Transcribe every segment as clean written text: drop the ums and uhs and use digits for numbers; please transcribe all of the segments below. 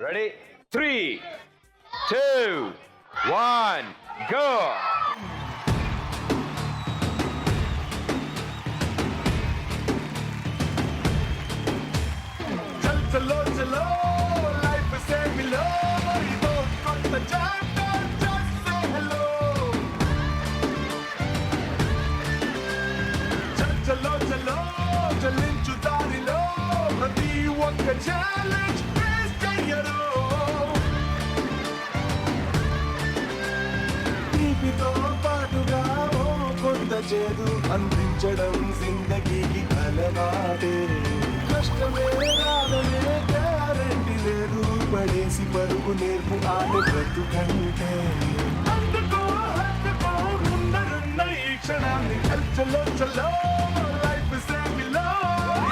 Ready 3, 2, 1 go. చలో చలో life సేమిలో ఇదో కొత్త చాప్టర్ జస్ట్ సే హలో చలో చలో చలించు దారిలో ప్రతి ఒక్క ఛాలెంజ్ ఫేస్ చెయ్యరు తీపితో పాటుగా ఓ కొత్త చేదు అందించడం జిందగీకి అలవాటే కష్టమే రాదనే గ్యారెంటీ లేదు పడేసి పరుగు నేర్పు ఆట బ్రతుకంటే అందుకో హత్తుకో ముందరున్న ఈ క్షణాన్ని చల్లో చల్లో లైఫ్ సేమిలో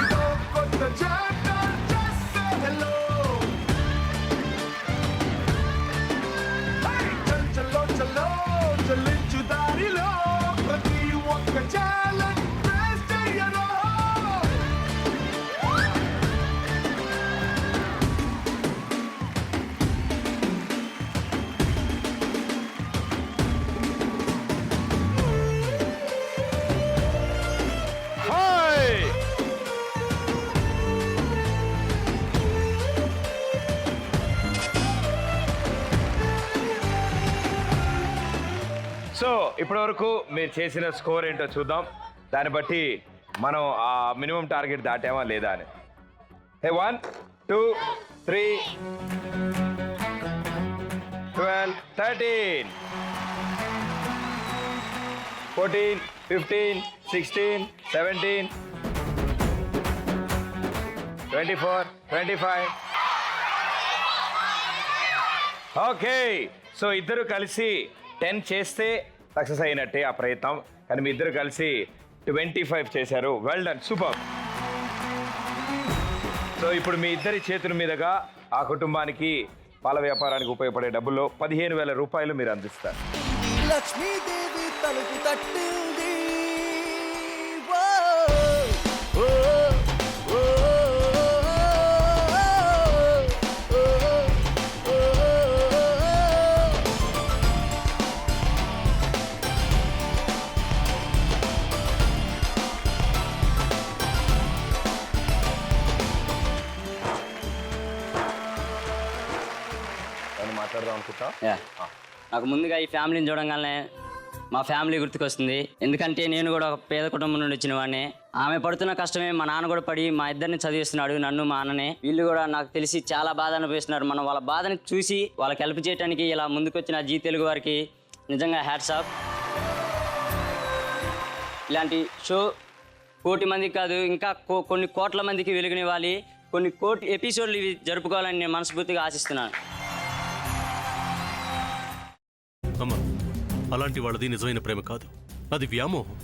ఇదో కొత్త చాప్టర్ జస్ట్ సే హలో చల్లో చల్లో చలించు దారిలో ప్రతి ఒక్క ఛాలెంజ్ ఫేస్ చెయ్యను హాయ్. సో ఇప్పటి వరకు మీరు చేసిన స్కోర్ ఏంటో చూద్దాం. దాన్ని బట్టి మనం ఆ మినిమం టార్గెట్ దాటామా లేదా అని. 1, 2, 3, 12, 13, 14, 15, 16, 17, 24, 25. ఓకే, సో ఇద్దరు కలిసి 10 చేస్తే సక్సెస్ అయినట్టే ఆ ప్రయత్నం. కానీ మీ ఇద్దరు కలిసి 25 చేశారు. Well done, super. సో ఇప్పుడు మీ ఇద్దరి చేతుల మీదుగా ఆ కుటుంబానికి పాల వ్యాపారానికి ఉపయోగపడే డబ్బుల్లో 15,000 రూపాయలు మీరు అందిస్తారు. లక్ష్మీదేవి తలుపు తట్టింది ఓ, ఓ, ఓ, ఓ, ఓ, ఓ. నేను మాట్లాడదాం అనుకుంటా. నాకు ముందుగా ఈ ఫ్యామిలీని చూడంగానే మా ఫ్యామిలీ గుర్తుకొస్తుంది. ఎందుకంటే నేను కూడా ఒక పేద కుటుంబం నుండి వచ్చిన వాడిని. ఆమె పడుతున్న కష్టమే మా నాన్న కూడా పడి మా ఇద్దరిని చదివిస్తున్నాడు, నన్ను మా అన్ననే. వీళ్ళు కూడా నాకు తెలిసి చాలా బాధ అనుభవిస్తున్నారు. మనం వాళ్ళ బాధని చూసి వాళ్ళకి హెల్ప్ చేయడానికి ఇలా ముందుకొచ్చిన జీ తెలుగు వారికి నిజంగా హ్యాట్స్ ఆఫ్. ఇలాంటి షో కోటి మందికి కాదు, ఇంకా కొన్ని కోట్ల మందికి వెలుగునివ్వాలి, కొన్ని కోటి ఎపిసోడ్లు ఇవి జరుపుకోవాలని నేను మనస్ఫూర్తిగా ఆశిస్తున్నాను. అమ్మా, అలాంటి వాళ్ళది నిజమైన ప్రేమ కాదు, అది వ్యామోహం.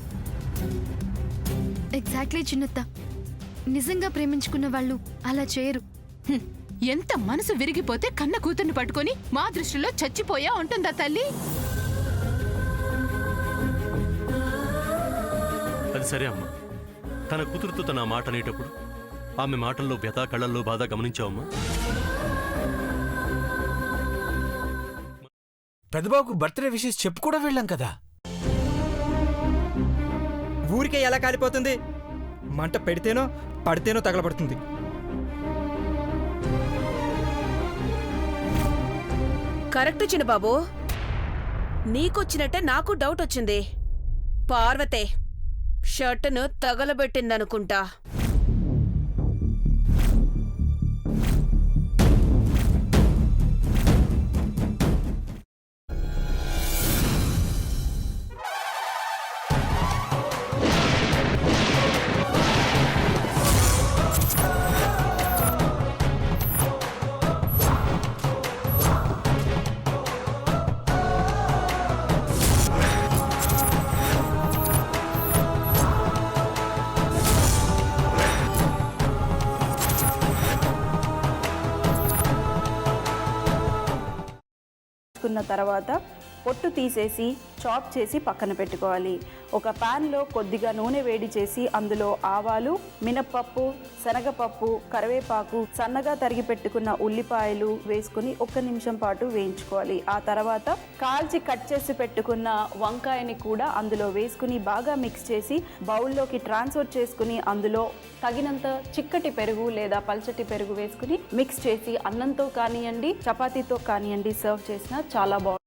ఎగ్జాక్ట్లీ చిన్నత్త, నిజంగా ప్రేమించుకున్న వాళ్ళు అలా చేయరు. ఎంత మనసు విరిగిపోతే కన్న కూతుర్ని పట్టుకొని మా దృష్టిలో చచ్చిపోయా ఉంటుందా తల్లి? అది సరే అమ్మా, తన కూతురుతో తన మాట అనేటప్పుడు ఆమె మాటల్లో వ్యథ, కళ్ళల్లో బాధ గమనించావమ్మా? పెద్దబాబుకు బర్త్డే విషెస్ చెప్పు కూడా వెళ్ళాం కదా. ఊరికే ఎలా కాలిపోతుంది? మంట పెడితేనో పడితేనో తగలబడుతుంది. కరెక్ట్ చిన్నబాబు, నీకొచ్చినట్టే నాకు డౌట్ వచ్చింది. పార్వతే షర్టును తగలబెట్టిందనుకుంటా. తర్వాత పొట్టు తీసేసి చాప్ చేసి పక్కన పెట్టుకోవాలి. ఒక ప్యాన్లో కొద్దిగా నూనె వేడి చేసి అందులో ఆవాలు, మినప్పప్పు, శనగపప్పు, కరివేపాకు, సన్నగా తరిగి పెట్టుకున్న ఉల్లిపాయలు వేసుకుని 1 నిమిషం పాటు వేయించుకోవాలి. ఆ తర్వాత కాల్చి కట్ చేసి పెట్టుకున్న వంకాయని కూడా అందులో వేసుకుని బాగా మిక్స్ చేసి బౌల్లోకి ట్రాన్స్ఫర్ చేసుకుని అందులో తగినంత చిక్కటి పెరుగు లేదా పల్చటి పెరుగు వేసుకుని మిక్స్ చేసి అన్నంతో కానివ్వండి, చపాతీతో కానివ్వండి సర్వ్ చేసినా చాలా బాగుంటుంది.